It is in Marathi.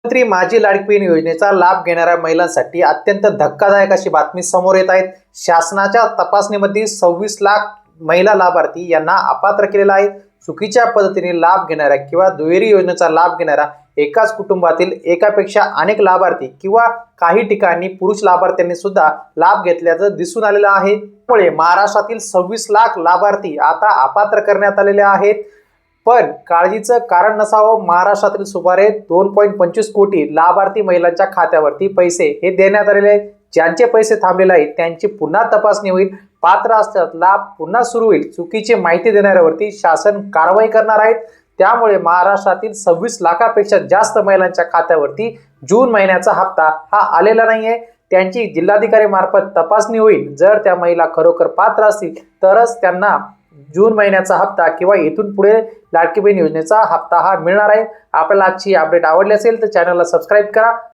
प्रधानमंत्री माझी लाडकी बहीण योजनेचा लाभ घेणाऱ्या महिलांसाठी अत्यंत धक्कादायक अशी बातमी समोर येत आहे। शासनाच्या तपासणीमध्ये 26 लाख महिला लाभार्थी यांना अपात्र केलेला आहे। चुकीच्या पद्धतीने लाभ घेणाऱ्या किंवा दुहेरी योजनेचा लाभ घेणाऱ्या एकाच कुटुंबातील एकापेक्षा अनेक लाभार्थी किंवा काही ठिकाणी पुरुष लाभार्थ्यांनी सुद्धा लाभ घेतल्याचं दिसून आलेलं आहे। त्यामुळे महाराष्ट्रातील 26 लाख लाभार्थी आता अपात्र करण्यात आलेले आहेत। पण काळजीचं कारण नसावं, महाराष्ट्रातील सुमारे 2.25 कोटी लाभार्थी महिलांच्या खात्यावरती पैसे हे देण्यात आलेले आहेत। ज्यांचे पैसे थांबलेले आहेत त्यांची पुन्हा तपासणी होईल, पात्र असतात लाभ पुन्हा सुरू होईल। चुकीची माहिती देणाऱ्यावरती शासन कारवाई करणार आहे। त्यामुळे महाराष्ट्रातील 26 लाखापेक्षा जास्त महिलांच्या खात्यावरती जून महिन्याचा हप्ता हा आलेला नाहीये। त्यांची जिल्हाधिकारी मार्फत तपासणी होईल। जर त्या महिला खरोखर पात्र असतील तरच त्यांना जून महिन्याचा हप्ता किंवा इथून पुढे लाडकी बहीण योजनेचा हप्ता हा मिळणार आहे। आपल्याला आजची अपडेट आवडली असेल तर चॅनलला सबस्क्राईब करा।